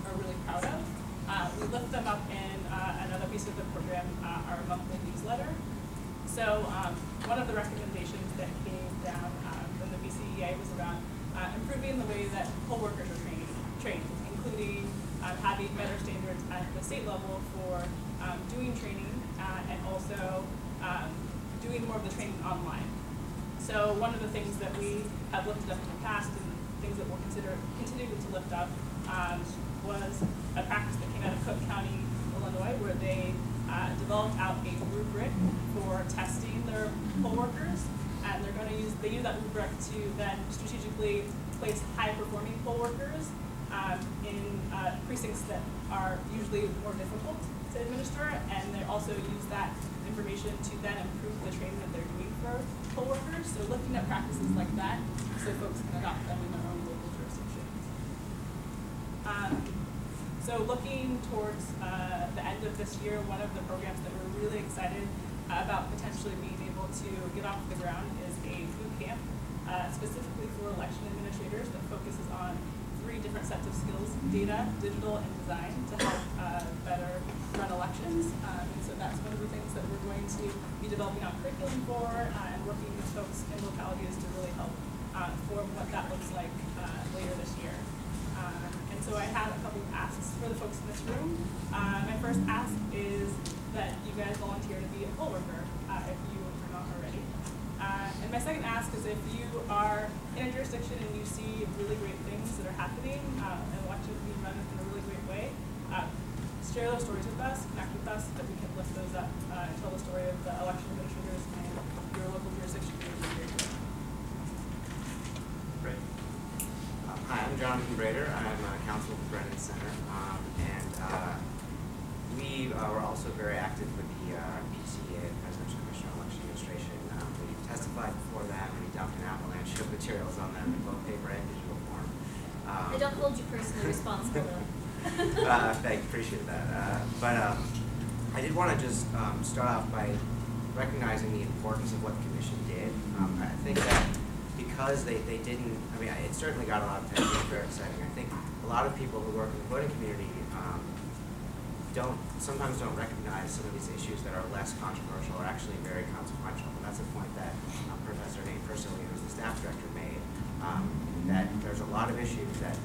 are really proud of. We lift them up in another piece of the program, our monthly newsletter. So one of the recommendations that came down from the BCEA was around improving the way that poll workers are trained, including having better standards at the state level for doing training and also doing more of the training online. So one of the things that we have lifted up in the past and things that we'll continue to lift up was a practice that came out of Cook County, Illinois, where they developed out a rubric for testing their poll workers, and they use that rubric to then strategically place high-performing poll workers in precincts that are usually more difficult to administer, and they also use that information to then improve the training that they're doing for poll workers. So looking at practices like that so folks can adopt them in their own local jurisdictions. So looking towards the end of this year, one of the programs that we're really excited about potentially being able to get off the ground is a boot camp specifically for election administrators that focuses on 3 different sets of skills: data, digital, and design, to help better run elections. And so that's one of the things that we're going to be developing out curriculum for and working with folks in localities to really help form what that looks like later this year. And so I have a couple of asks for the folks in this room. My first ask is that you guys volunteer to be a poll worker if you are not already. And my second ask is if you are in a jurisdiction and you see really great things that are happening, and elections being run in a really great way, share those stories with us, connect with us, that we can lift those up and tell the story of the election administrators and your local jurisdiction doing a great job. Great. Hi, I'm Jonathan Brader. I'm counsel at the Brennan Center, and we were also very active with the BCEA, the Presidential Commission on Election Administration. We testified before that. We dumped an avalanche of materials on them in both paper and digital form. They don't hold you personally responsible, though. Thank you, appreciate that. But I did want to just start off by recognizing the importance of what the Commission did. I think that because they didn't, I mean, it certainly got a lot of attention, it was very exciting. I think a lot of people who work in the voting community sometimes don't recognize some of these issues that are less controversial or actually very consequential. And that's a point that Professor Nate Purcell, who's the staff director, made, that there's a lot of issues that,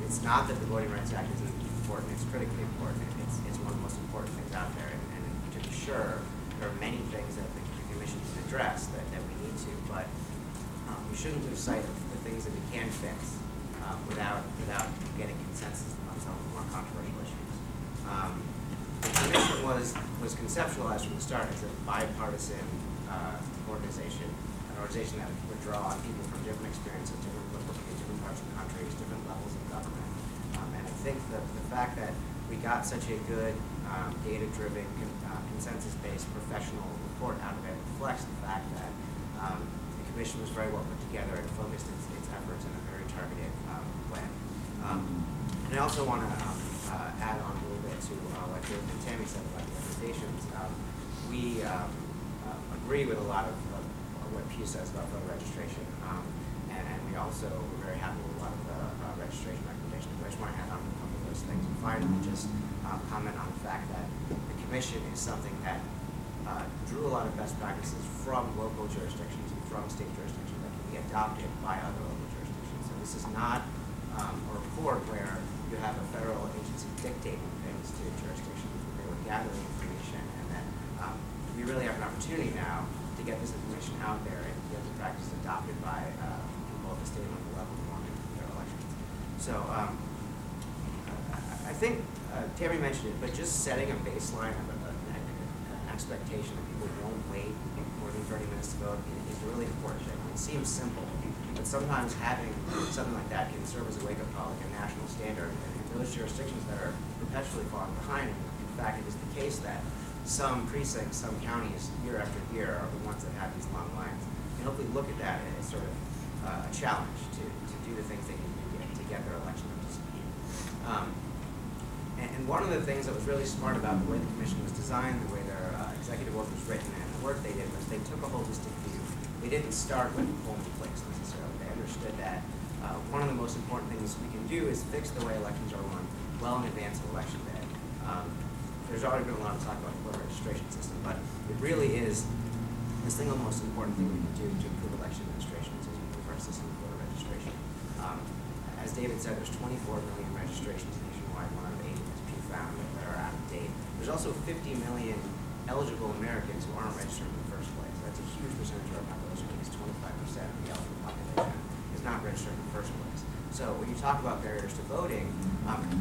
it's not that the Voting Rights Act isn't important, it's critically important. It's one of the most important things out there. And to be sure, there are many things that the Commission can address that we need to, but we shouldn't lose sight of the things that we can fix without getting consensus on some of the more controversial issues. The Commission was conceptualized from the start as a bipartisan organization, an organization that would draw on people from different experiences, different parts of the country, different levels of government. And I think that the fact that we got such a good data-driven, consensus-based professional report out of it reflects the fact that the Commission was very well put together and focused its efforts in a very targeted way. And I also want to add on a little bit to what David and Tammy said about the recommendations. We agree with a lot of what Pew says about voter registration, and we also were very happy with a lot of the registration recommendations. I just want to add on a couple of those things. And finally, just comment on the fact that the Commission is something that drew a lot of best practices from local jurisdictions and from state jurisdictions that can be adopted by other local jurisdictions. So this is not a report where you have a federal agency dictating things to jurisdictions. They were gathering information, and then we really have an opportunity now to get this information out there and get the practices adopted by people at the state and local level who want to do their elections. So I think Tammy mentioned it, but just setting a baseline of an expectation that people won't wait more than 30 minutes to vote is a really important thing. It seems simple, but sometimes having something like that can serve as a wake-up call, like a national standard. And in those jurisdictions that are perpetually falling behind, in fact, it is the case that some precincts, some counties, year after year, are the ones that have these long lines. And hopefully look at that as sort of a challenge to do the things they need to do to get their election up to speed. And one of the things that was really smart about the way the Commission was designed, the way their executive order was written, and the work they did was they took a holistic view. They didn't start with polling place necessarily. They understood that one of the most important things we can do is fix the way elections are run well in advance of election day. There's already been a lot of talk about the voter registration system, but it really is the single most important thing we can do to improve election administration is improve our system of voter registration. As David said, there's 24 million registrations nationwide, one out of 8 as Pew found that are out of date. There's also 50 million eligible Americans who aren't registered in the first place. That's a huge percentage of our population. I think it's 25% of the eligible population is not registered in the first place. So when you talk about barriers to voting,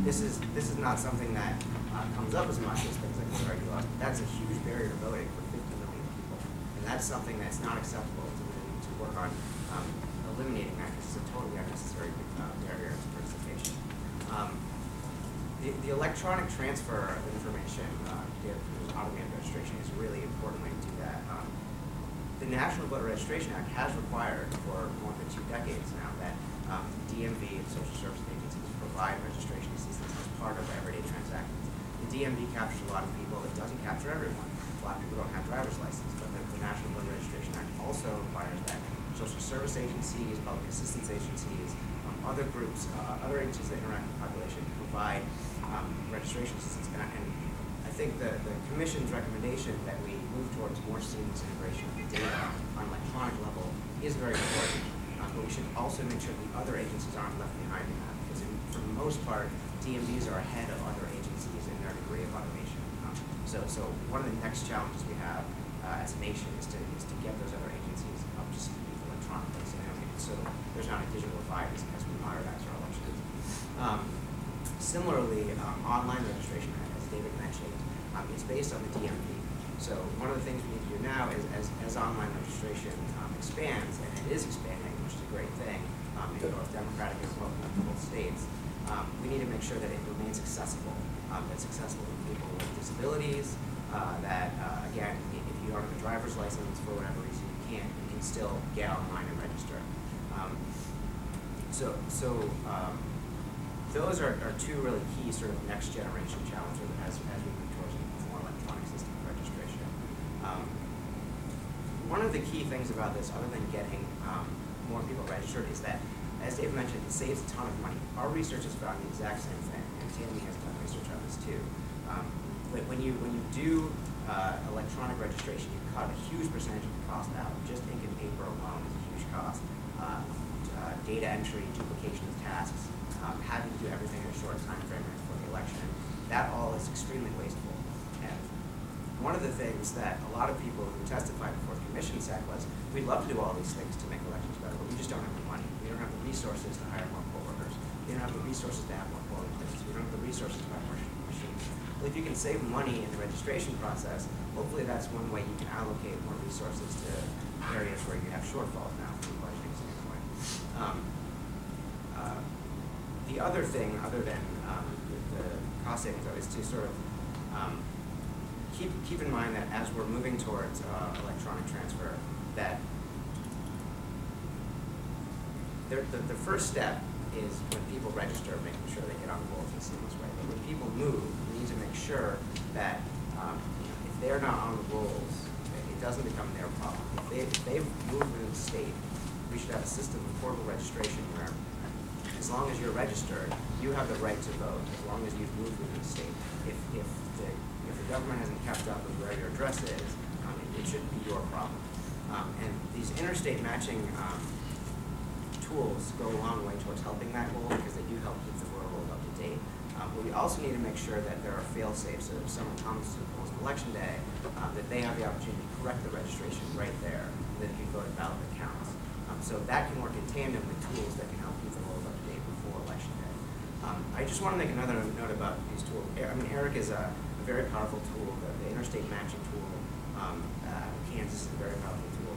this is not something that comes up as much as things like voter ID laws. That's a huge barrier to voting for 50 million people, and that's something that's not acceptable to work on eliminating that, because it's a totally unnecessary barrier to participation. The electronic transfer of information, automated registration, is a really important way to do that. The National Voter Registration Act has required for more than 2 decades now that DMV and social service agencies provide registration assistance as part of everyday transactions. The DMV captures a lot of people. It doesn't capture everyone. A lot of people don't have driver's license, but the National Voter Registration Act also requires that social service agencies, public assistance agencies, other groups, other agencies that interact with the population provide registration assistance. And I think the Commission's recommendation that we move towards more seamless integration of the data on an electronic level is very important. But we should also make sure the other agencies aren't left behind in that, because for the most part, DMVs are ahead of other agencies in their degree of automation. So one of the next challenges we have as a nation is to get those other agencies up to speed electronically, so there's not a digital divide as we modernize our elections. Similarly, online registration, as David mentioned, is based on the DMV. So one of the things we need to do now is, as online registration expands, and it is expanding, which is a great thing, in both Democratic and Republican states, we need to make sure that it remains accessible. It's accessible to people with disabilities, that, again, if you don't have a driver's license for whatever reason you can still get online and register. Those are 2 really key sort of next generation challenges as we move towards a more electronic system of registration. One of the key things about this, other than getting more people registered, is that, as Dave mentioned, it saves a ton of money. Our research has found the exact same thing, and Tammy has done research on this too. When you do electronic registration, you cut a huge percentage of the cost out. Just ink and paper alone is a huge cost. Data entry, duplication of tasks, having to do everything in a short time frame for the election, that all is extremely wasteful. And one of the things that a lot of people who testified before the commission said was, we'd love to do all these things to make elections better, but we just don't have the money. We don't have the resources to hire more poll workers. We don't have the resources to have more polling places. We don't have the resources to buy more machines. Well, if you can save money in the registration process, hopefully that's one way you can allocate more resources to areas where you have shortfalls now from a budgeting standpoint. The other thing, other than the cost savings, though, is to sort of keep in mind that as we're moving towards electronic transfer, that the first step is when people register, making sure they get on the rolls in a seamless way. But when people move, we need to make sure that if they're not on the rolls, it doesn't become their problem. If they've moved within the state, we should have a system of portable registration where, as long as you're registered, you have the right to vote, as long as you've moved within the state. If the government hasn't kept up with where your address is, it shouldn't be your problem. And these interstate matching tools go a long way towards helping that goal, because they do help keep the rural up to date. But we also need to make sure that there are fail-safes, so if someone comes to the polls on election day, that they have the opportunity to correct the registration right there, and that if you vote ballot that counts. So that can work in tandem with tools that can help keep the rolls up to date before election day. I just want to make another note about these tools. I mean, ERIC is a very powerful tool. The interstate matching tool, Kansas is a very powerful tool.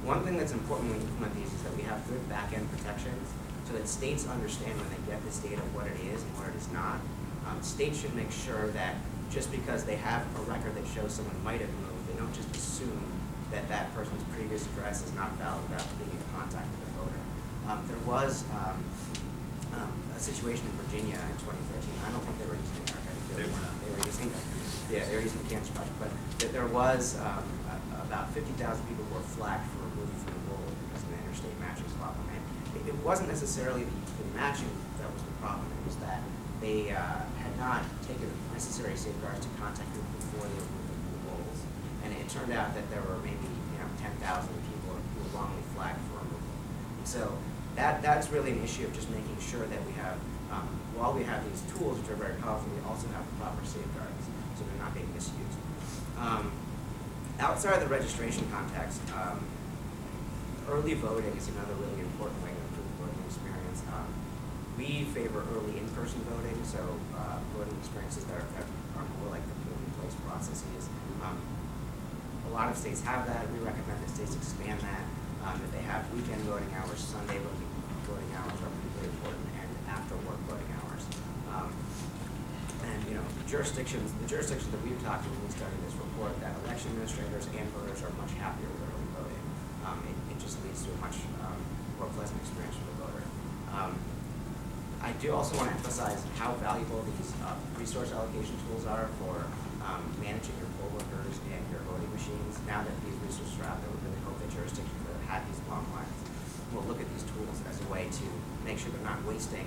One thing that's important when we implement these is that we have good back-end protections so that states understand when they get this data what it is and what it is not. States should make sure that just because they have a record that shows someone might have moved, they don't just assume that that person's previous address is not valid without being in contact with the voter. There was a situation in Virginia in 2013. I don't think they were using ERIC. I think they were not. They were using, they were using the Kansas Project, but there was about 50,000 people who were flagged for removing from the roll because of the interstate matching problem. it wasn't necessarily the matching that was the problem. It was that they had not taken necessary safeguards to contact people before they were moving the rolls. And it turned out that there were maybe 10,000 people who were wrongly flagged for removal. And so that's really an issue of just making sure that we have, while we have these tools which are very powerful, we also have the proper safeguards so they're not being misused. Outside of the registration context, early voting is another really important way to improve the voting experience. We favor early in-person voting, so voting experiences that are more like the polling-in-place processes. A lot of states have that. We recommend that states expand that. That they have weekend voting hours, Sunday voting hours are particularly important, and after-work voting hours. And the jurisdictions that we've talked to when we studied this report, that election administrators and voters are much happier with early voting. It just leads to a much more pleasant experience for the voter. I do also want to emphasize how valuable these resource allocation tools are for managing your poll workers and your voting machines. Now that these resources are out there, we really hope that jurisdictions that have had these long lines will look at these tools as a way to make sure they're not wasting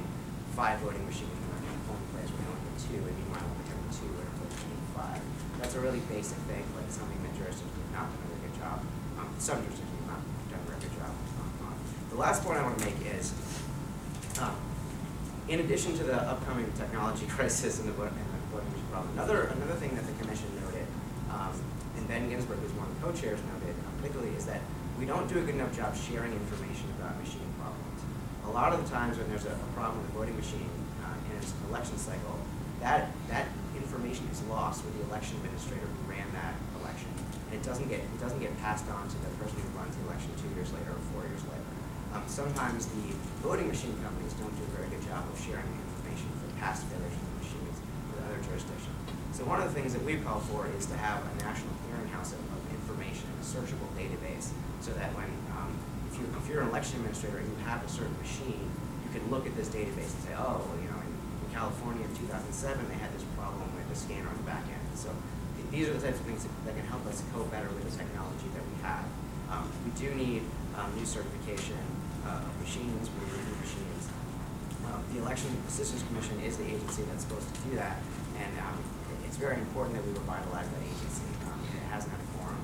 5 voting machines in a polling place when they only need 2, and meanwhile we're having 2 in a place we need 5. That's a really basic thing, but it's something that jurisdictions have not done a very good job. Some jurisdictions have not done a very good job on. The last point I want to make is, in addition to the upcoming technology crisis and the voting machine problem, another thing that the commission noted, and Ben Ginsberg, who's one of the co-chairs, noted particularly, is that we don't do a good enough job sharing information about machine problems. A lot of the times when there's a problem with a voting machine in an election cycle, that information is lost with the election administrator who ran that election, and it doesn't get passed on to the person who runs the election 2 years later or 4 years later. Sometimes the voting machine companies don't do a very good job of sharing the information for past failures of the machines with other jurisdictions. So one of the things that we call for is to have a national clearinghouse of information, a searchable database, so that when if you're an election administrator and you have a certain machine, you can look at this database and say, oh, well, in California in 2007 they had this problem with the scanner on the back end. So these are the types of things that can help us cope better with the technology that we have. We do need new certification of machines, we need new machines. The Election Assistance Commission is the agency that's supposed to do that, and it's very important that we revitalize that agency. It hasn't had a forum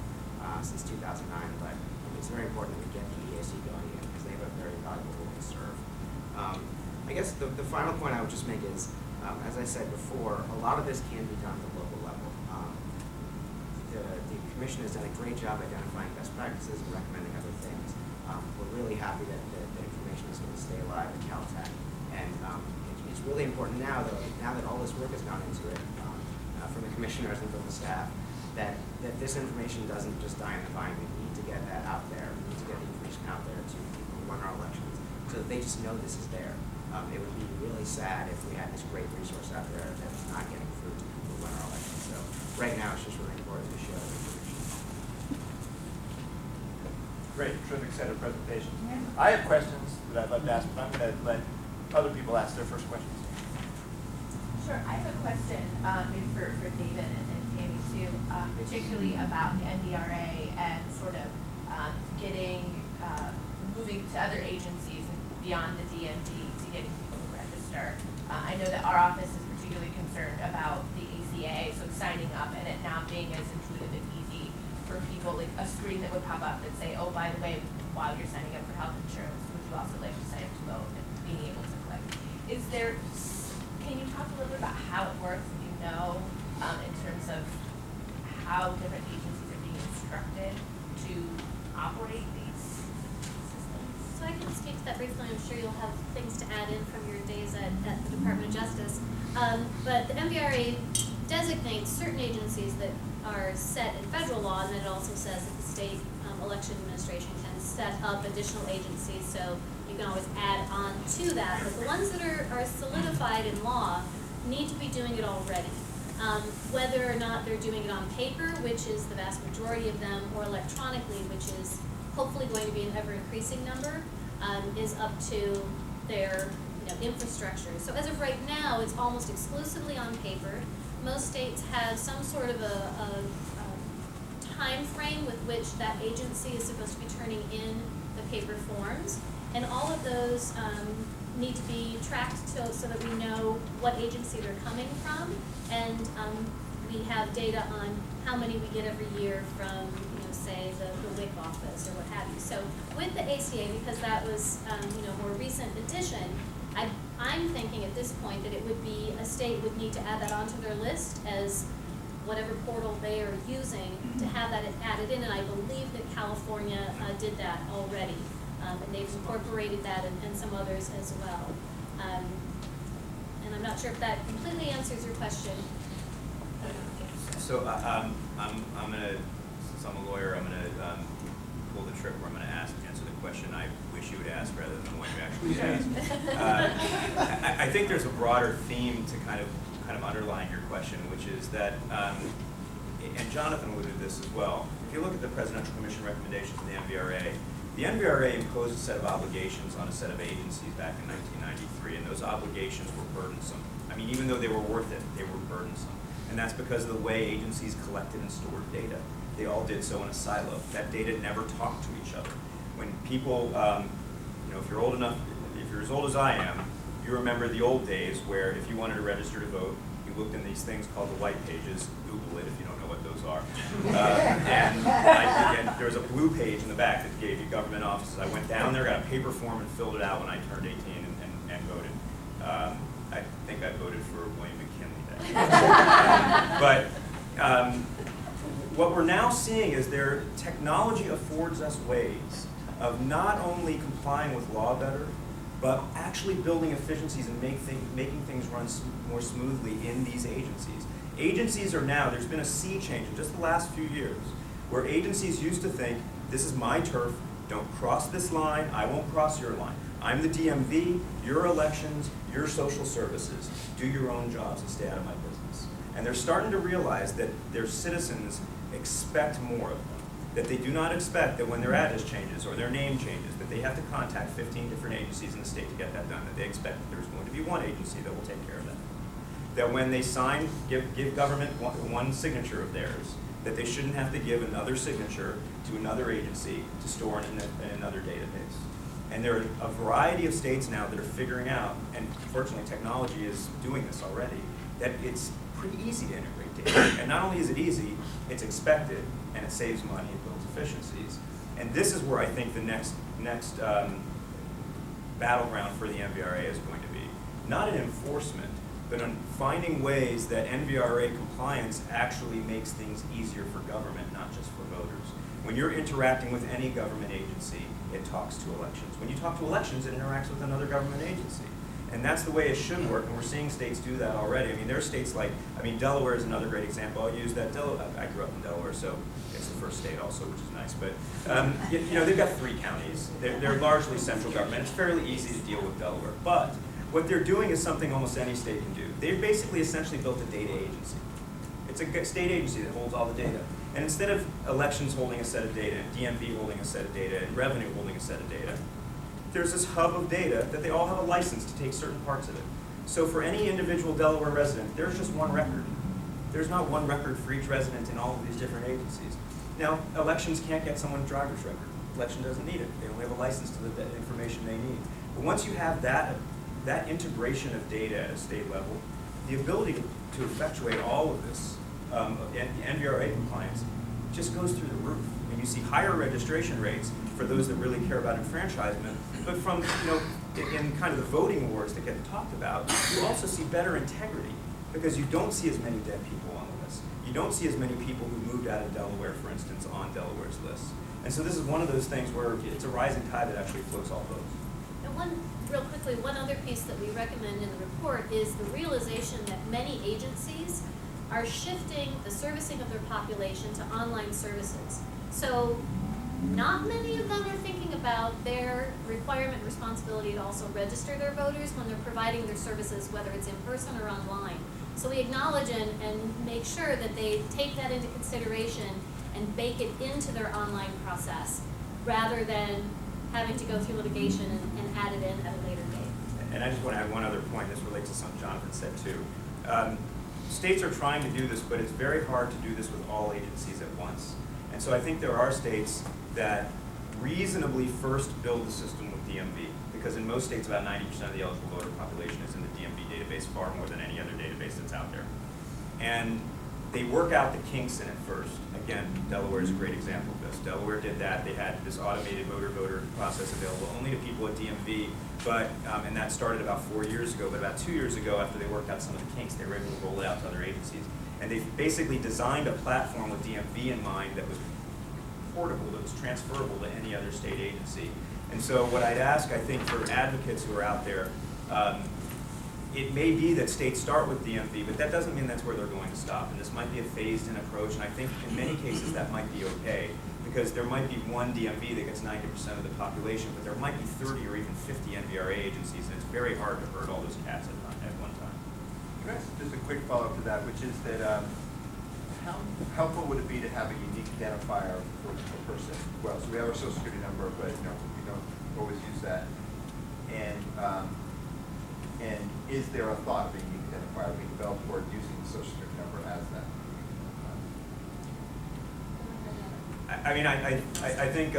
since 2009, but it's very important that we get the EAC going again because they have a very valuable role to serve. I guess the final point I would just make is, as I said before, a lot of this can be done at the local level. The Commission has done a great job identifying best practices and recommending other things. We're really happy that the information is going to stay alive at Caltech. And it's really important now that all this work has gone into it, from the commissioners and from the staff, that this information doesn't just die in the vine. We need to get that out there. We need to get the information out there to people who run our elections so that they just know this is there. It would be really sad if we had this great resource out there that's not getting through to people who run our elections. So right now it's just really important to share that information. Great, terrific set of presentations. I have questions that I'd love to ask, but I'm going to let other people ask their first questions. Sure, I have a question maybe for David and Tammy too, particularly about the NDRA and sort of moving to other agencies beyond the DMV to getting people to register. I know that our office is particularly concerned about the ACA, so signing up and it not being as intuitive and easy for people, like a screen that would pop up that say, oh, by the way, while you're signing up for health insurance, would you also like to sign up to vote, and being able to click. Can you talk a little bit about how it works, if you know, in terms of how different agencies are being instructed to operate these systems? So I can speak to that briefly. I'm sure you'll have things to add in from your days at the Department of Justice. But the MVRA designates certain agencies that are set in federal law, and then it also says that the state election administration can set up additional agencies, so you can always add on to that. But the ones that are solidified in law need to be doing it already. Whether or not they're doing it on paper, which is the vast majority of them, or electronically, which is hopefully going to be an ever-increasing number, is up to their infrastructure. So as of right now, it's almost exclusively on paper. Most states have some sort of a time frame with which that agency is supposed to be turning in the paper forms. And all of those need to be tracked so that we know what agency they're coming from, and we have data on how many we get every year from, say, the WIC office or what have you. So with the ACA, because that was, more recent addition, I'm thinking at this point that it would be, a state would need to add that onto their list as whatever portal they are using to have that added in, and I believe that California did that already. And they've incorporated that and some others as well. And I'm not sure if that completely answers your question. So I'm gonna, since I'm a lawyer, I'm gonna pull the trick where I'm gonna answer the question I wish you would ask rather than the one you actually asked. I think there's a broader theme to kind of underlying your question, which is that, and Jonathan alluded to this as well. If you look at the Presidential Commission recommendations of the NVRA imposed a set of obligations on a set of agencies back in 1993, and those obligations were burdensome. I mean, even though they were worth it, they were burdensome. And that's because of the way agencies collected and stored data. They all did so in a silo. That data never talked to each other. When people, if you're old enough, if you're as old as I am, you remember the old days where if you wanted to register to vote, you looked in these things called the white pages. Google it if you don't know what those are. And there was a blue page in the back that gave you government offices. I went down there, got a paper form, and filled it out when I turned 18 and voted. I think I voted for William McKinley that year. What we're now seeing is technology affords us ways of not only complying with law better, but actually building efficiencies and making things run more smoothly in these agencies. Agencies are now, there's been a sea change in just the last few years, where agencies used to think, this is my turf, don't cross this line, I won't cross your line. I'm the DMV, your elections, your social services. Do your own jobs and stay out of my business. And they're starting to realize that their citizens expect more of them. That they do not expect that when their address changes or their name changes, that they have to contact 15 different agencies in the state to get that done. That they expect that there's going to be one agency that will take care of that. That when they sign, give government one signature of theirs, that they shouldn't have to give another signature to another agency to store in another database. And there are a variety of states now that are figuring out, and fortunately technology is doing this already, that it's pretty easy to integrate data. And not only is it easy, it's expected, and it saves money and builds efficiencies. And this is where I think the next battleground for the NVRA is going to be. Not in enforcement, but in finding ways that NVRA compliance actually makes things easier for government, not just for voters. When you're interacting with any government agency, it talks to elections. When you talk to elections, it interacts with another government agency. And that's the way it should work, and we're seeing states do that already. I mean, there are states like, Delaware is another great example. I'll use that. I grew up in Delaware, so it's the first state also, which is nice. But, they've got 3 counties. They're largely central government. It's fairly easy to deal with Delaware. But what they're doing is something almost any state can do. They've basically essentially built a data agency. It's a state agency that holds all the data. And instead of elections holding a set of data, and DMV holding a set of data, and revenue holding a set of data, there's this hub of data that they all have a license to take certain parts of it. So for any individual Delaware resident, there's just one record. There's not one record for each resident in all of these different agencies. Now, elections can't get someone's driver's record. Election doesn't need it. They only have a license to the information they need. But once you have that integration of data at a state level, the ability to effectuate all of this, NVRA compliance, just goes through the roof. And you see higher registration rates for those that really care about enfranchisement. But from, in kind of the voting wars that get talked about, you also see better integrity because you don't see as many dead people on the list. You don't see as many people who moved out of Delaware, for instance, on Delaware's list. And so this is one of those things where it's a rising tide that actually floats all boats. And real quickly, one other piece that we recommend in the report is the realization that many agencies are shifting the servicing of their population to online services. So not many of them are thinking about their requirement responsibility to also register their voters when they're providing their services, whether it's in person or online. So we acknowledge and make sure that they take that into consideration and bake it into their online process, rather than having to go through litigation and add it in at a later date. And I just want to add one other point. This relates to something Jonathan said too. States are trying to do this, but it's very hard to do this with all agencies at once. And so I think there are states that reasonably first build the system with DMV, because in most states about 90% of the eligible voter population is in the DMV database, far more than any other database that's out there. And they work out the kinks in it first. Again, Delaware is a great example of this. Delaware did that. They had this automated voter process available only to people at DMV, but and that started about 4 years ago. But about 2 years ago, after they worked out some of the kinks, they were able to roll it out to other agencies. And they basically designed a platform with DMV in mind that was portable, that was transferable to any other state agency. And so what I'd ask, I think, for advocates who are out there, it may be that states start with DMV, but that doesn't mean that's where they're going to stop. And this might be a phased-in approach, and I think in many cases that might be okay, because there might be one DMV that gets 90% of the population, but there might be 30 or even 50 NVRA agencies, and it's very hard to herd all those cats at one time. Can I ask just a quick follow-up to that, which is that how helpful would it be to have a unique identifier for a person? Well, so we have our social security number, but we don't always use that. And is there a thought of a unique identifier being developed or using the social security number as that? I think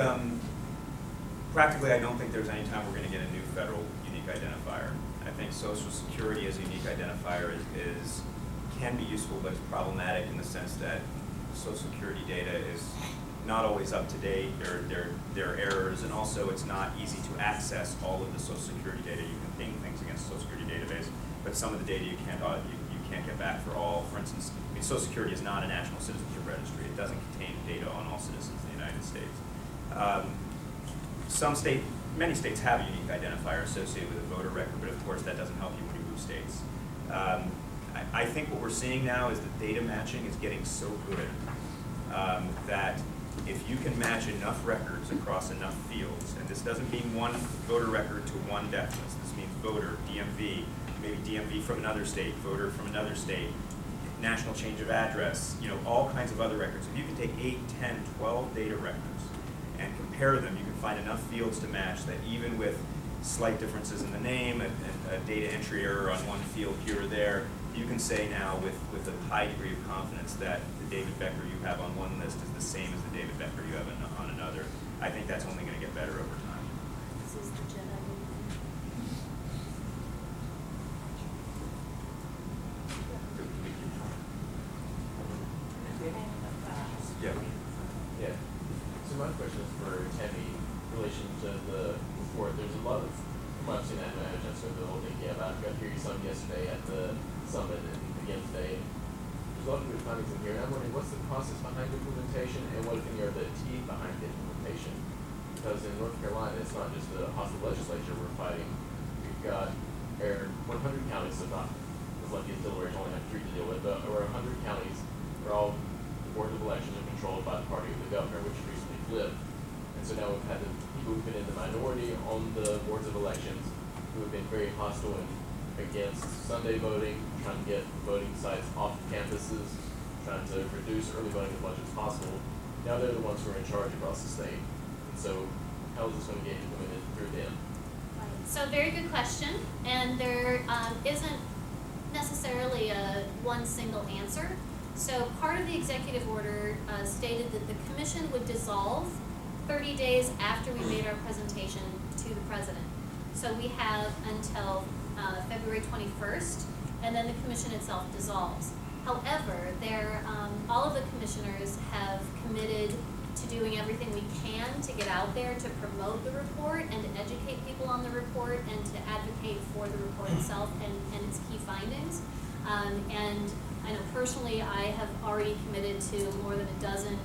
practically I don't think there's any time we're going to get a new federal unique identifier. I think Social Security as a unique identifier can be useful, but it's problematic in the sense that Social Security data is not always up to date. There are errors, and also it's not easy to access all of the Social Security data. You can ping things against the Social Security database, but some of the data you can't get back for all. For instance, Social Security is not a national citizenship registry. It doesn't contain data on all citizens in the United States. Many states have a unique identifier associated with a voter record, but of course that doesn't help you when you move states. I think what we're seeing now is that data matching is getting so good that if you can match enough records across enough fields, and this doesn't mean one voter record to one death list, this means voter, DMV, maybe DMV from another state, voter from another state, national change of address, all kinds of other records. If you can take 8, 10, 12 data records and compare them, you can find enough fields to match that even with slight differences in the name, a data entry error on one field here or there, you can say now with a high degree of confidence that the David Becker you have on one list is the same as the David Becker you have on another. I think that's only going to get better over time. This is the Jedi Yeah. So my question is for Tammy in relation to the report. There's a lot of, from what I've seen, I haven't had a chance to go through the whole thing yet, but I got to hear you some yesterday at the summit and again today. There's a lot of good findings in here, and I'm wondering what's the process behind implementation and what, if any, are the teeth behind the implementation? Because in North Carolina, it's not just the hostile legislature we're fighting. We've got 100 counties, so not as lucky as Delaware, only have 3 to deal with, but over 100 counties are all the boards of elections are controlled by the party of the governor, which recently flipped. And so now we've had the people who've been in the minority on the boards of elections who have been very hostile and against Sunday voting, trying to get voting sites off campuses, trying to reduce early voting as much as possible. Now they're the ones who are in charge across the state. And so how is this going to get implemented through them? So very good question, and there isn't necessarily one single answer. So part of the executive order stated that the commission would dissolve 30 days after we made our presentation to the president. So we have until February 21st, and then the commission itself dissolves. However, all of the commissioners have committed to doing everything we can to get out there to promote the report and to educate people on the report and to advocate for the report itself and its key findings. And I know personally I have already committed to more than a dozen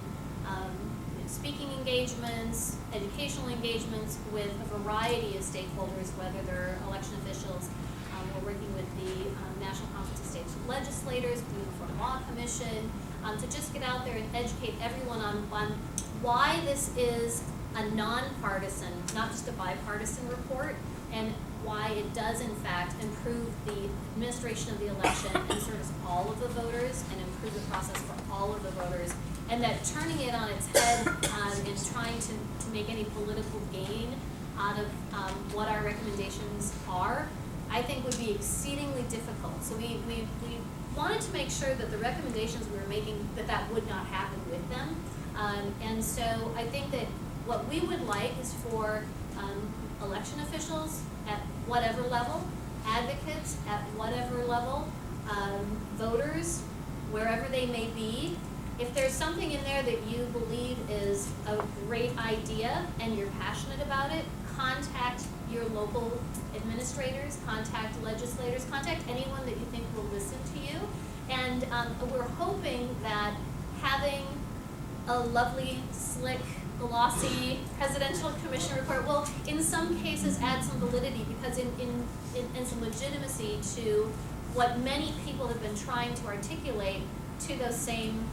speaking engagements, educational engagements with a variety of stakeholders, whether they're election officials. We're working with the National Conference of State Legislators, the Uniform Law Commission, to just get out there and educate everyone on why this is a nonpartisan, not just a bipartisan report, and why it does in fact improve the administration of the election and service all of the voters and improve the process for all of the voters, and that turning it on its head and trying to make any political gain out of what our recommendations are, I think would be exceedingly difficult. So we wanted to make sure that the recommendations we were making, that would not happen with them. And so I think that What we would like is for election officials at whatever level, advocates at whatever level, voters, wherever they may be, if there's something in there that you believe is a great idea and you're passionate about it, contact your local administrators, contact legislators, contact anyone that you think will listen to you. And we're hoping that having a lovely, slick, glossy presidential commission report will in some cases add some validity, because in some legitimacy to what many people have been trying to articulate to those same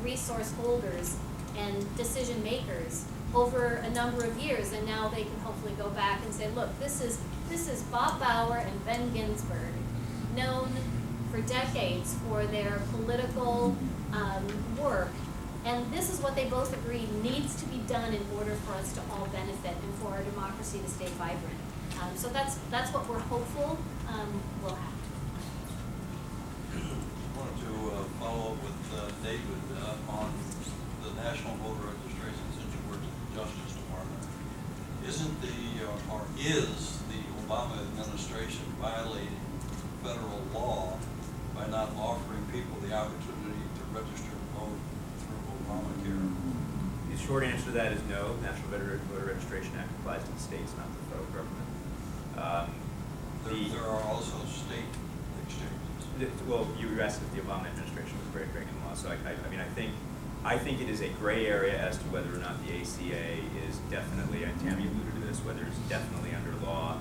resource holders and decision makers over a number of years. And now they can hopefully go back and say, look, this is Bob Bauer and Ben Ginsberg, known for decades for their political work. And this is what they both agree needs to be done in order for us to all benefit and for our democracy to stay vibrant. So that's what we're hopeful will happen. I wanted to follow up with David on the national voter registration, since you worked at the Justice Department. Is the Obama administration violating federal law by not offering people the opportunity to register to vote through Obamacare? The short answer to that is no. The National Voter Registration Act applies to the states, not to the federal government. There are also state exchanges. Well, you were asking if the Obama administration was breaking the law, so I think it is a gray area as to whether or not the ACA is definitely, and Tammy alluded to this, whether it's definitely under law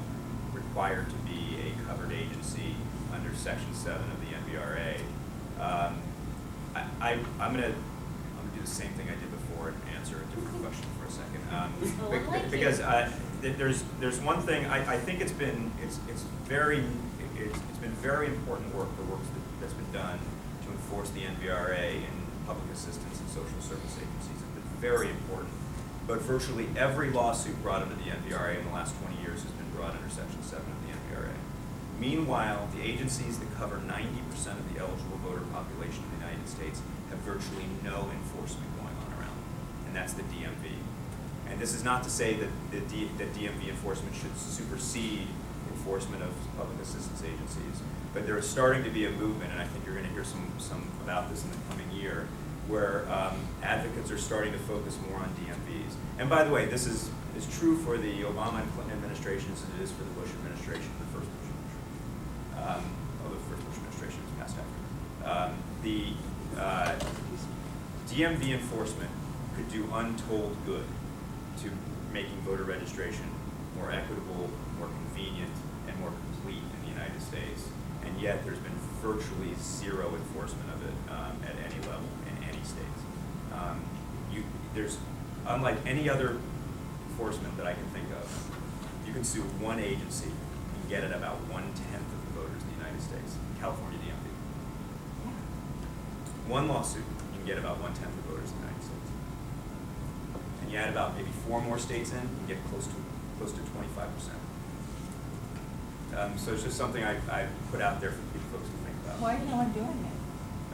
required to be a covered agency under Section 7 of the NVRA. I'm gonna do the same thing I did before and answer a different question for a second, because there's one thing I think it's been very important work, the work that's been done to enforce the NVRA in public assistance and social service agencies. It's been very important, but virtually every lawsuit brought under the NVRA in the last 20 years has been brought under Section 7 of the NVRA. Meanwhile, the agencies that cover 90% of the eligible voter population in the United States have virtually no enforcement going on around them, and that's the DMV. And this is not to say that that DMV enforcement should supersede enforcement of public assistance agencies, but there is starting to be a movement, and I think you're going to hear some about this in the coming year, where advocates are starting to focus more on DMVs. And by the way, this is true for the Obama and Clinton administrations as it is for the Bush administration, the first Bush administration. Although the first Bush administration was passed after. The DMV enforcement could do untold good to making voter registration more equitable, more convenient, and more complete in the United States. And yet there's been virtually zero enforcement of it at any level in any states. There's, unlike any other enforcement that I can think of, you can sue one agency and get at about 1/10 of the voters in the United States, California DMV. One lawsuit, you can get about 1/10 of the voters in the United States. And you add about maybe 4 more states in, you get close to 25%. So it's just something I put out there for people folks to think about. Why is no one doing it?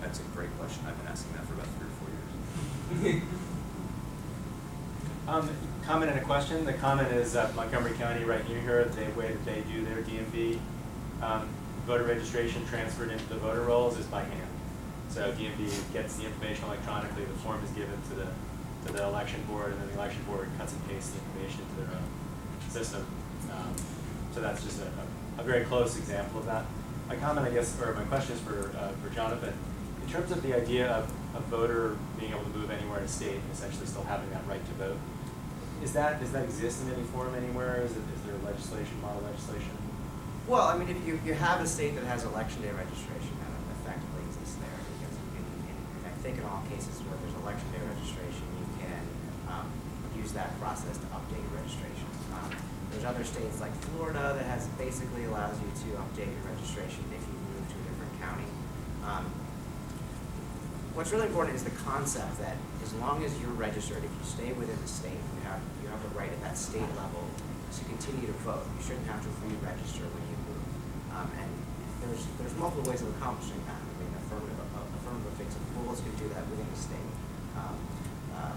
That's a great question. I've been asking that for about 3 or 4 years. Comment and a question. The comment is that Montgomery County, right near here, the way that they do their DMV voter registration transferred into the voter rolls is by hand. So DMV gets the information electronically. The form is given to the election board, and then the election board cuts and pastes the information into their own system. So that's just a very close example of that. My comment, I guess, or my question is for Jonathan. In terms of the idea of a voter being able to move anywhere in a state and essentially still having that right to vote, does that exist in any form anywhere? Is there legislation, model legislation? Well, I mean, if you have a state that has election day registration, that effectively exists there, because I think in all cases where there's election day registration, you can use that process to update your registration. There's other states like Florida that basically allows you to update your registration if you move to a different county. What's really important is the concept that as long as you're registered, if you stay within the state, you have the right at that state level to continue to vote. You shouldn't have to re-register when you move. And there's multiple ways of accomplishing that. I mean, affirmative fixing rules can do that within the state.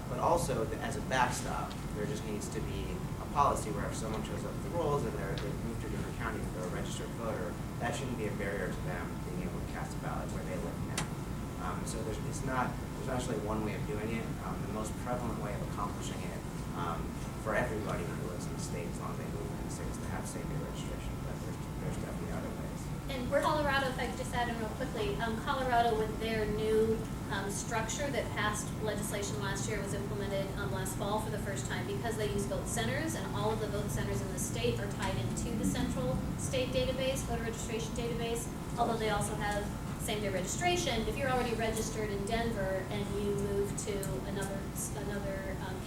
But also, as a backstop, there just needs to be a policy where if someone shows up at the rolls and they've moved to a different county and they're a registered voter, that shouldn't be a barrier to them being able to cast a ballot where they live now. So there's not actually one way of doing it. The most prevalent way of accomplishing it for everybody who lives in the state, as long as they move in the state, is to have same-day registration. But there's definitely other ways. And Colorado, if I could just add in real quickly, Colorado with their new structure that passed legislation last year was implemented last fall for the first time because they use vote centers, and all of the vote centers in the state are tied into the central state database, voter registration database, although they also have same-day registration. If you're already registered in Denver and you move to another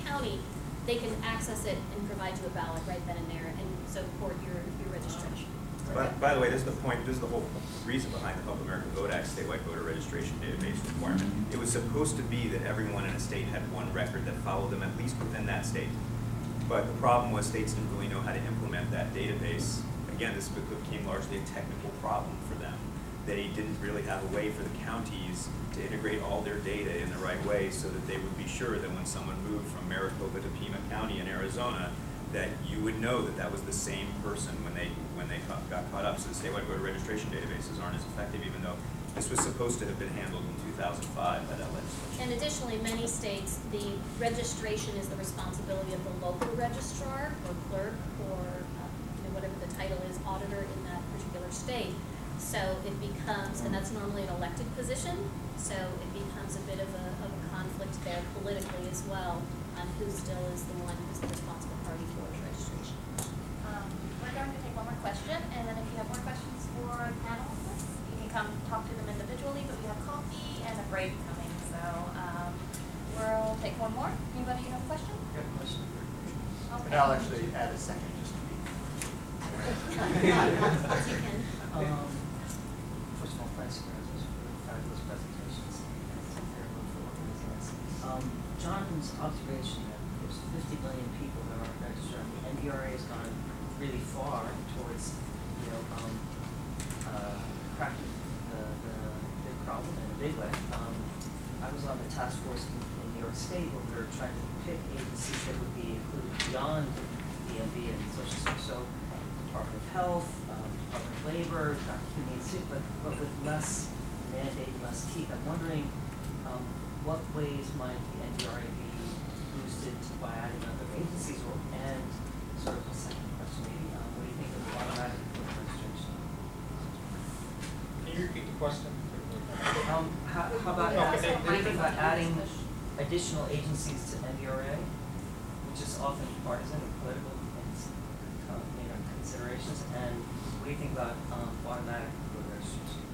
county, they can access it and provide you a ballot right then and there and support your registration. By the way, this is the point, this is the whole reason behind the Help America Vote Act statewide voter registration database requirement. It was supposed to be that everyone in a state had one record that followed them at least within that state. But the problem was states didn't really know how to implement that database. Again, this became largely a technical problem for them. They didn't really have a way for the counties to integrate all their data in the right way so that they would be sure that when someone moved from Maricopa to Pima County in Arizona, that you would know that that was the same person when they got caught up. So the statewide voter registration databases aren't as effective, even though this was supposed to have been handled in 2005 by that legislation. And additionally, many states, the registration is the responsibility of the local registrar or clerk or whatever the title is, auditor in that particular state. So it becomes, and that's normally an elected position, so it becomes a bit of a conflict there politically as well on who still is the one who's the responsible party for registration. We're going to take one more question, and then if you have more questions for the panelists, you can come talk to them individually, but we have coffee and a break coming, so we'll take one more. Anybody have a question? Got a question. Okay. And I'll actually add a second just to be. Yes, you can. First of all, thanks guys for fabulous presentations. Thank you very much for organizing this. Jonathan's observation that there's 50 million people that aren't registered. The NVRA has gone really far towards, cracking the big problem in a big way. I was on the task force in New York State where we were trying to pick agencies that would be included beyond DMV and social services. So Department of Health, Department of Labor, Human Services, but with less mandate, less teeth. I'm wondering what ways might the NVRA be boosted by adding other agencies, and sort of a second question maybe, what do you think of automatic voter registration? Can you repeat the question? How about, Okay. what do you think about adding additional agencies to NVRA, which is often partisan and political considerations, and what do you think about automatic voter registration?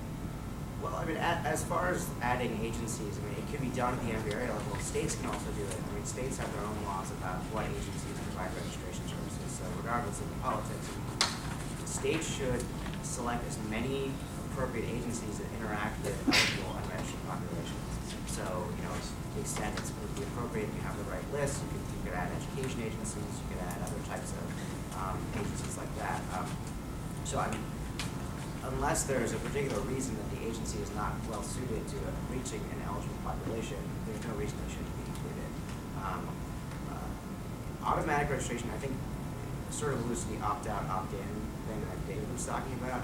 Well, I mean, as far as adding agencies, I mean, it could be done at the NVRA level. States can also do it. I mean, states have their own laws about what agencies provide registration services. So regardless of the politics, states should select as many appropriate agencies that interact with eligible unregistered populations. So, to the extent it would be appropriate, you have the right list, you could add education agencies, you could add other types of agencies like that. So, I mean, unless there's a particular reason that the agency is not well suited to reaching an eligible population, there's no reason it shouldn't be included. Automatic registration, I think, sort of alludes to the opt-out, opt-in thing that David was talking about.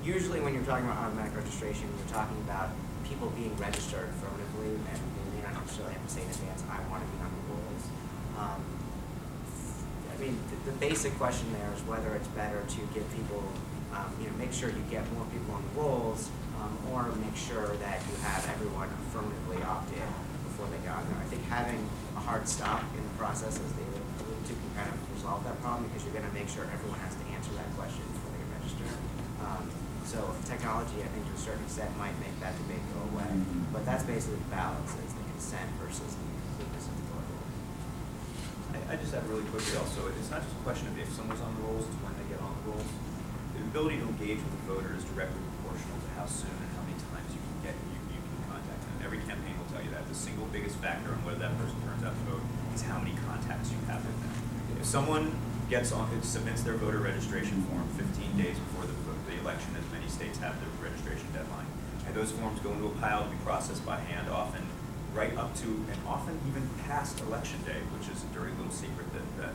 Usually when you're talking about automatic registration, you're talking about people being registered affirmatively, and they may not necessarily have to say in advance, I want to be on the rolls. I mean, the basic question there is whether it's better to give people, make sure you get more people on the rolls, or make sure that you have everyone affirmatively opt in before they get on there. I think having a hard stop in the process, as they alluded to, can kind of resolve that problem, because you're going to make sure everyone has to answer that question before they get registered. So technology, I think, to a certain extent, might make that debate go away. But that's basically the balance, is the consent versus the completeness of the voter. I just add really quickly also, it's not just a question of if someone's on the rolls, it's when they get on the rolls. The ability to engage with the voter is directly proportional to how soon and how many times you can contact them. Every campaign will tell you that. The single biggest factor on whether that person turns out to vote is how many contacts you have with them. If someone submits their voter registration form 15 days before the election, as many states have their registration deadline, and those forms go into a pile to be processed by hand, often right up to and often even past election day, which is a dirty little secret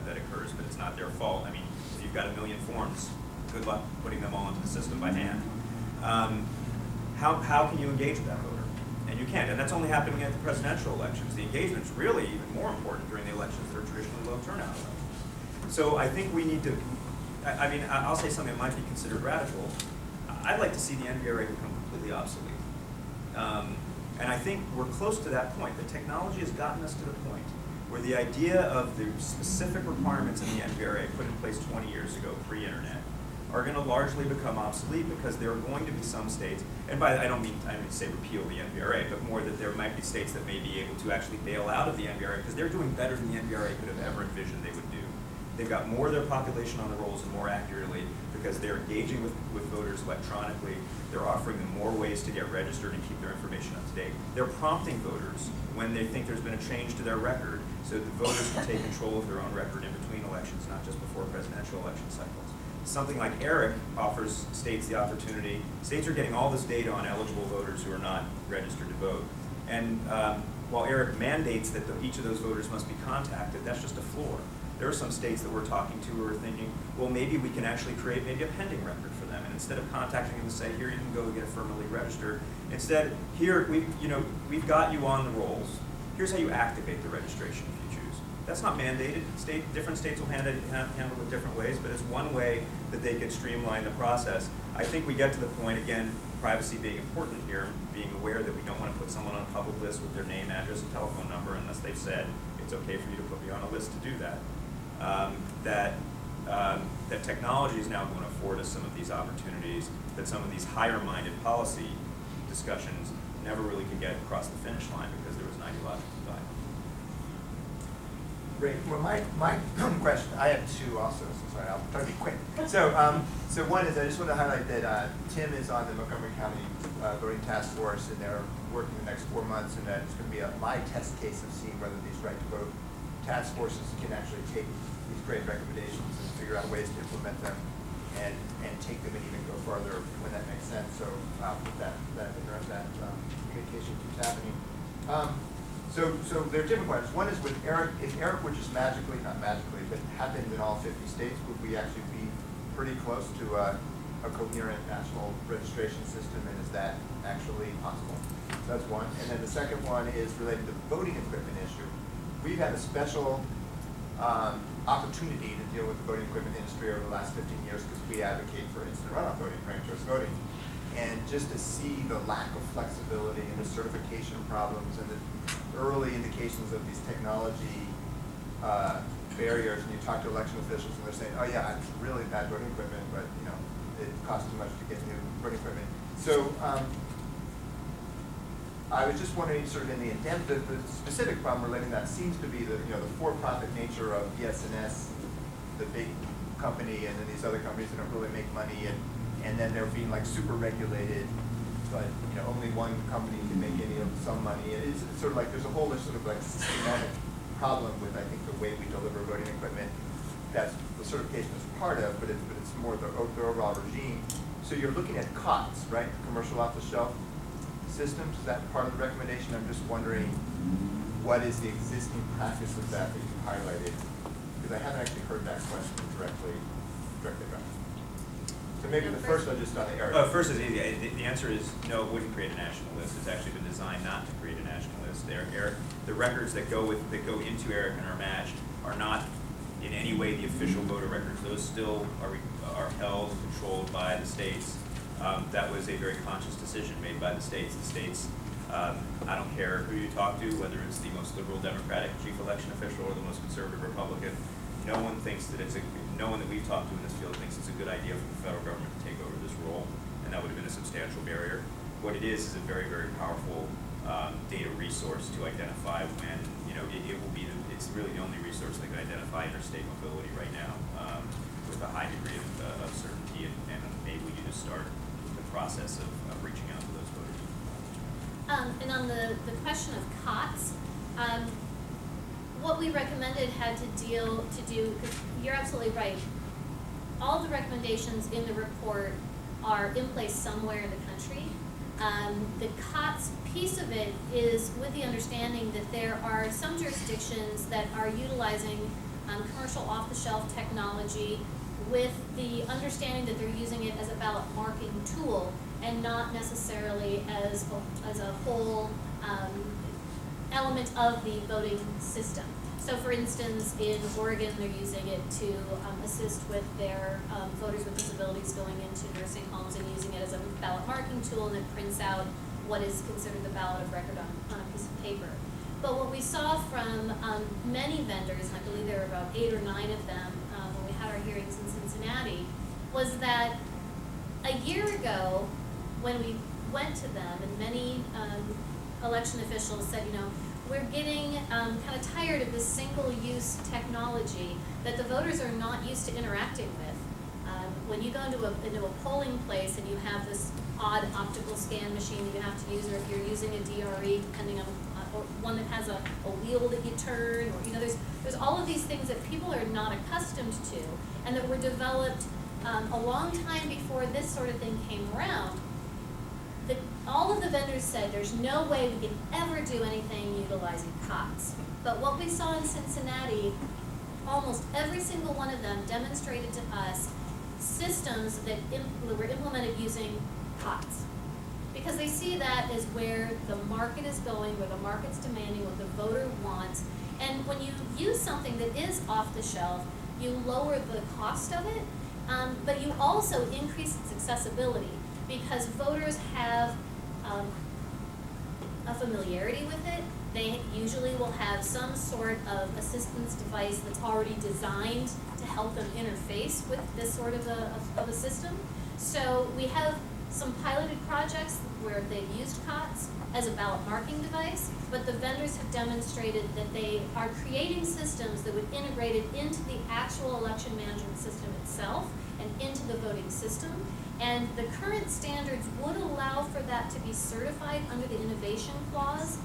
that occurs, but it's not their fault. I mean, if you've got 1 million forms, good luck putting them all into the system by hand. How can you engage with that voter? And you can't, and that's only happening at the presidential elections. The engagement's really even more important during the elections that are traditionally low turnout elections. So I think we need to, I mean, I'll say something that might be considered radical. I'd like to see the NVRA become completely obsolete. And I think we're close to that point. The technology has gotten us to the point where the idea of the specific requirements in the NVRA put in place 20 years ago, pre-internet, are going to largely become obsolete because there are going to be some states, and by I don't mean to say repeal the NVRA, but more that there might be states that may be able to actually bail out of the NVRA because they're doing better than the NVRA could have ever envisioned they would do. They've got more of their population on the rolls and more accurately because they're engaging with voters electronically. They're offering them more ways to get registered and keep their information up to date. They're prompting voters when they think there's been a change to their record so that voters can take control of their own record in between elections, not just before presidential election cycles. Something like ERIC offers states the opportunity. States are getting all this data on eligible voters who are not registered to vote. And while ERIC mandates that each of those voters must be contacted, that's just a floor. There are some states that we're talking to who are thinking, well, maybe we can actually create maybe a pending record for them. And instead of contacting them and say, here, you can go get affirmatively registered, instead, here, we've got you on the rolls. Here's how you activate the registration if you choose. That's not mandated. Different states will handle it different ways, but it's one way that they could streamline the process. I think we get to the point, again, privacy being important here, being aware that we don't want to put someone on a public list with their name, address, and telephone number unless they've said it's okay for you to put me on a list to do that. That technology is now going to afford us some of these opportunities that some of these higher-minded policy discussions never really could get across the finish line because there was an ideological divide. Great. Well, my question, I have two also, so sorry, I'll try to be quick. So one is I just want to highlight that Tim is on the Montgomery County Voting Task Force, and they're working the next 4 months, and that it's going to be my test case of seeing whether these right to vote task forces can actually take these great recommendations and figure out ways to implement them and take them and even go farther when that makes sense. So that communication keeps happening. So there are different questions. One is with ERIC, if ERIC would just magically, not magically, but happened in all 50 states, would we actually be pretty close to a coherent national registration system, and is that actually possible? So that's one. And then the second one is related to the voting equipment issue. We've had a special opportunity to deal with the voting equipment industry over the last 15 years because we advocate for instant runoff voting, ranked choice voting. And just to see the lack of flexibility and the certification problems and the early indications of these technology barriers, and you talk to election officials and they're saying, oh yeah, it's really bad voting equipment, but it costs too much to get new voting equipment. So I was just wondering, sort of in the specific problem relating to that seems to be the the for-profit nature of ES&S, the big company, and then these other companies that don't really make money, and then they're being like super regulated, but only one company can make some money. It's sort of like there's a whole sort of like systematic problem with I think the way we deliver voting equipment. That's the certification is part of, but it's more the overall regime. So you're looking at COTS, right? Commercial off-the-shelf systems. Is that part of the recommendation? I'm just wondering what is the existing practice of that you highlighted? Because I haven't actually heard that question directly about. So maybe the first one just on the area. First is easy. The answer is no, it wouldn't create a national list. It's actually been designed not to create a national list. The records that go into ERIC and are matched are not in any way the official voter records. Those still are held and controlled by the states. That was a very conscious decision made by the states. The states, I don't care who you talk to, whether it's the most liberal Democratic chief election official or the most conservative Republican, no one that we've talked to in this field thinks it's a good idea for the federal government to take over this role, and that would have been a substantial barrier. What it is a very, very powerful data resource to identify when, it's really the only resource that can identify interstate mobility right now with a high degree of certainty and enable you to start the process of reaching out to those voters. And on the question of COTS, what we recommended had to do, because you're absolutely right, all the recommendations in the report are in place somewhere in the country. The COTS piece of it is with the understanding that there are some jurisdictions that are utilizing commercial off-the-shelf technology with the understanding that they're using it as a ballot marking tool and not necessarily as a whole element of the voting system. So for instance, in Oregon, they're using it to assist with their voters with disabilities going into nursing homes and using it as a ballot marking tool, and it prints out what is considered the ballot of record on a piece of paper. But what we saw from many vendors, and I believe there were about 8 or 9 of them when we had our hearings in Cincinnati, was that a year ago when we went to them, and many election officials said, we're getting kind of tired of this single-use technology that the voters are not used to interacting with. When you go into a polling place and you have this odd optical scan machine that you have to use, or if you're using a DRE, depending on or one that has a wheel that you turn, or there's all of these things that people are not accustomed to, and that were developed a long time before this sort of thing came around. All of the vendors said there's no way we could ever do anything utilizing COTS. But what we saw in Cincinnati, almost every single one of them demonstrated to us systems that were implemented using COTS. Because they see that as where the market is going, where the market's demanding, what the voter wants. And when you use something that is off the shelf, you lower the cost of it, but you also increase its accessibility, because voters have a familiarity with it. They usually will have some sort of assistance device that's already designed to help them interface with this sort of a system. So we have some piloted projects where they've used COTS as a ballot marking device, but the vendors have demonstrated that they are creating systems that would integrate it into the actual election management system itself and into the voting system. And the current standards would allow for that to be certified under the innovation clause,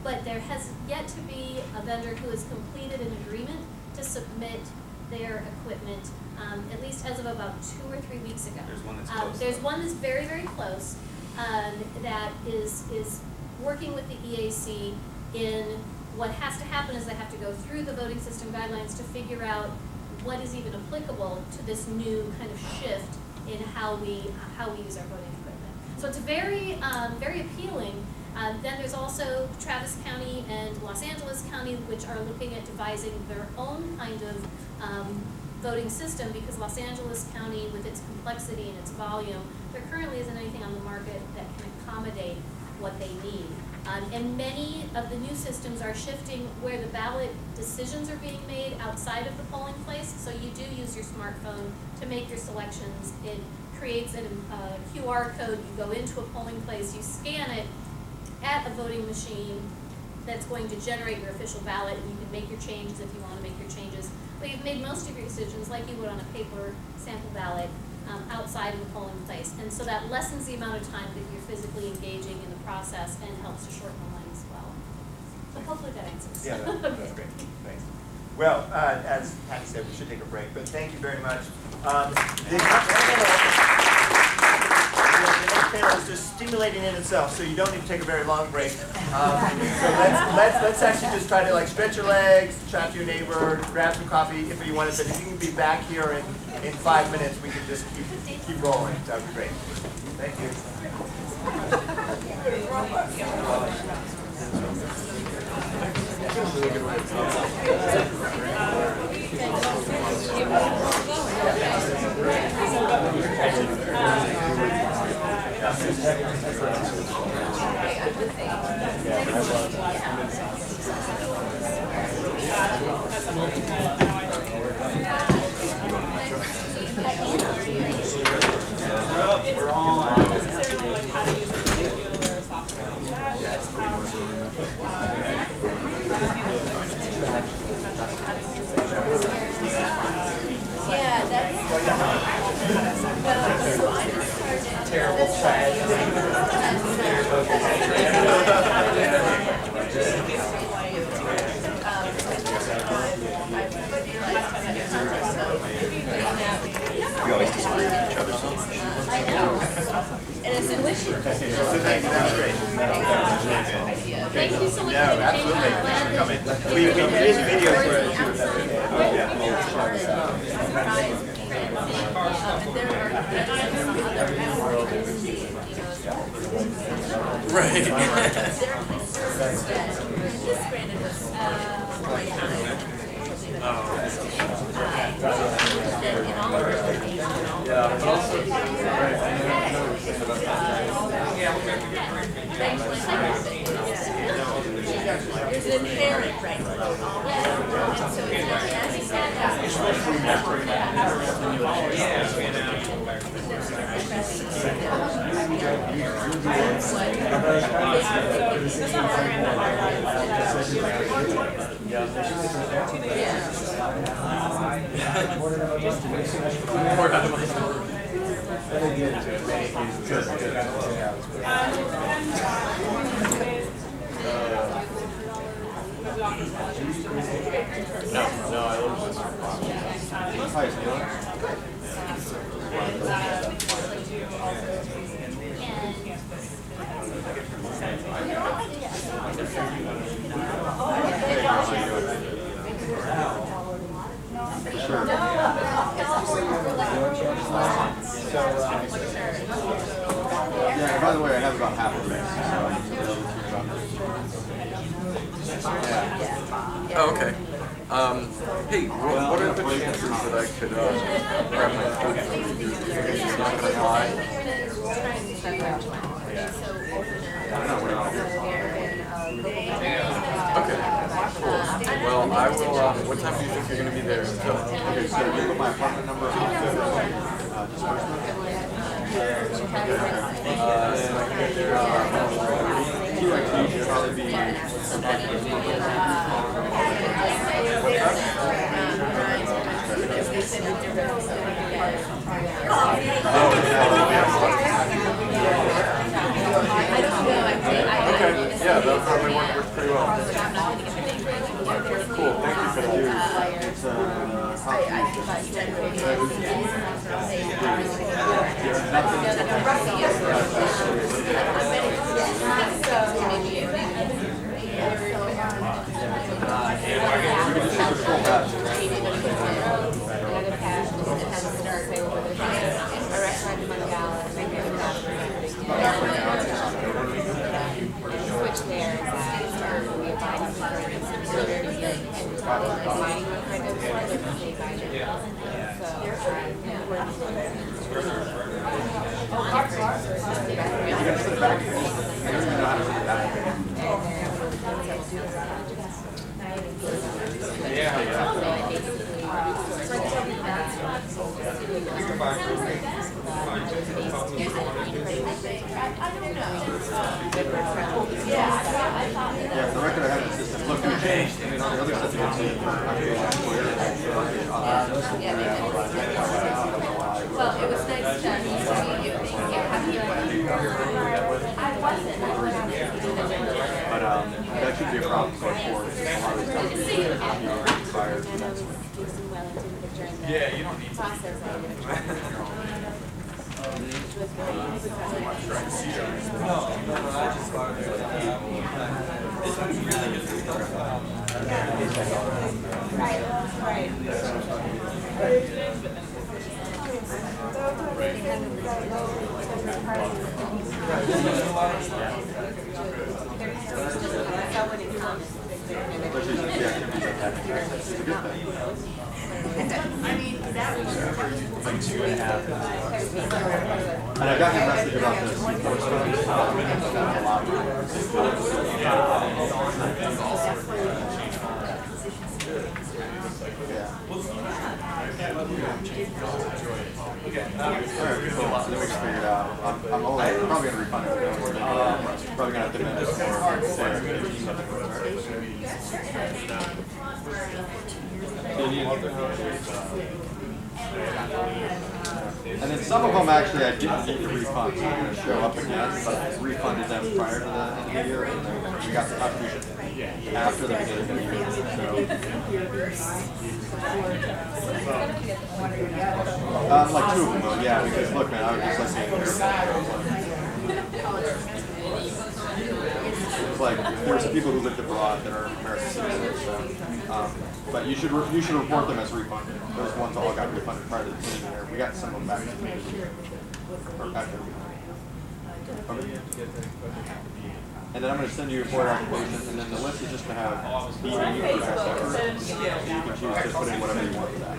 but there has yet to be a vendor who has completed an agreement to submit their equipment, at least as of about 2 or 3 weeks ago. There's one that's close. There's one that's very, very close, that is working with the EAC in what has to happen is they have to go through the voting system guidelines to figure out what is even applicable to this new kind of shift in how we use our voting equipment. So it's very, very appealing. Then there's also Travis County and Los Angeles County, which are looking at devising their own kind of voting system, because Los Angeles County, with its complexity and its volume, there currently isn't anything on the market that can accommodate what they need. And many of the new systems are shifting where the ballot decisions are being made outside of the polling place. So you do use your smartphone to make your selections. It creates a QR code. You go into a polling place, you scan it at a voting machine that's going to generate your official ballot, and you can make your changes if you want to make your changes. But you've made most of your decisions like you would on a paper sample ballot outside of the polling place. And so that lessens the amount of time that you're physically engaging in the process and helps to shorten the line as well. So hopefully that answers. Yeah, that's great. Thanks. Well, as Tammy said, we should take a break, but thank you very much. The next panel is just stimulating in itself, so you don't need to take a very long break. So let's actually just try to stretch your legs, chat to your neighbor, grab some coffee if you want it. But if you can be back here in 5 minutes, we can just keep rolling. That would be great. Thank you. We're on. Not necessarily like how to use a particular software like that. That's how Yeah, that's. Well, so I just started. Terrible. So thank you, that was great. Thank you so much Yeah, for absolutely. I'm glad that Coming. that We you did did video that. for it, too. Yeah. There are some other agencies, you know, Right. there are services that this granted us right time. That in all of our locations, Yeah, but also, there's an inherent right. And so it's not as No, I live in this. Hi, yeah, by the way, I have about half of it. oh, okay. Hey, what are the chances that I could grab my phone from you? Okay. Well, I will, what time do you think you're going to be there? Okay, so you put my apartment number on the disbursement? Should probably be Okay, yeah, that probably works pretty well. Cool, thank you for that. it's yeah, the record I have in the system. Look, we changed, and then on the other system, Well, it was nice to meet you. I wasn't. but that should be a problem going forward. A lot of stuff is expired. Yeah, you don't need to. No, I just thought this was really good stuff. Like 2.5. And I got your message about this. Alright, cool. Then we can figure it out. I'm probably going to refund it. Probably going to have to manage and then some of them actually I didn't need to refund, so I'm going to show up again, but I refunded them prior to the end of the year, and then we got the contribution after the beginning of the year. Like 2 of them, yeah, because look, man, I was just listening to It's like, there's some people who lived abroad that are American citizens, so, but you should report them as refunded. Those ones all got refunded prior to the beginning of the year. We got some of them back. Or after. Okay. And then I'm going to send you your FOIA application, and then the list is just going to have BD for best effort. You can choose to put in whatever you want for that.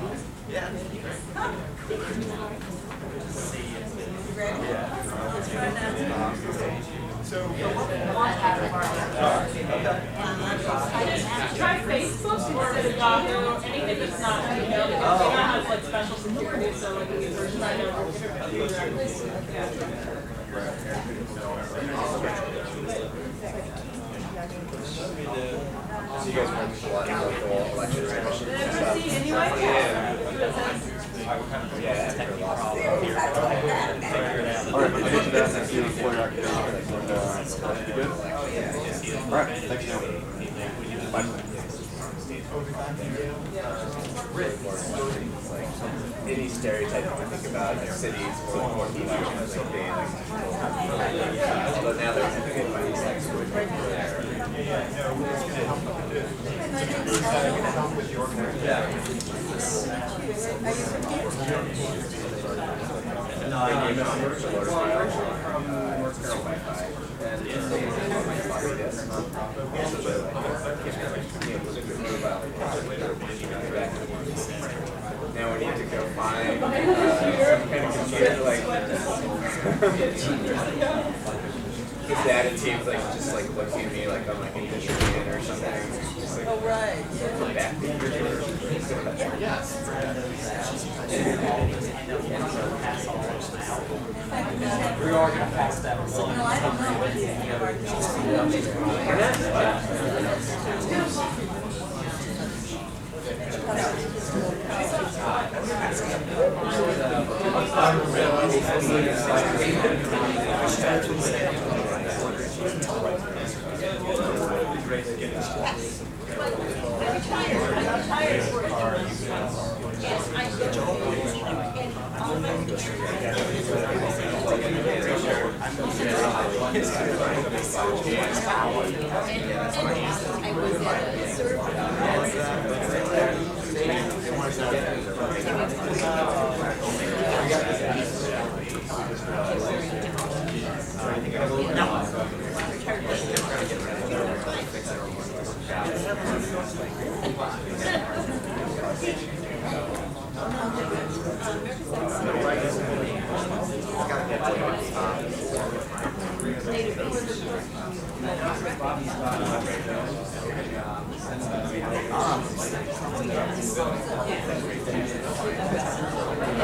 Try Facebook instead of Yahoo, anything that's not, you know, because they don't have like special security, so like you can search right now. So you guys want to a lot of local election commission stuff? All right, I'll get you that and see you before your occupation. You good? All right, thanks, Neil. Bye. Any stereotype you think about cities for important elections, like being like, but now there's things like school right there. No, I gave it on North Carolina, and now we need to go find some kind of computer, like his dad and team's like just like looking at me like I'm like a fisherman or something. Just like, oh right. Back We are going to pass that. No, I don't know what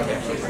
Okay.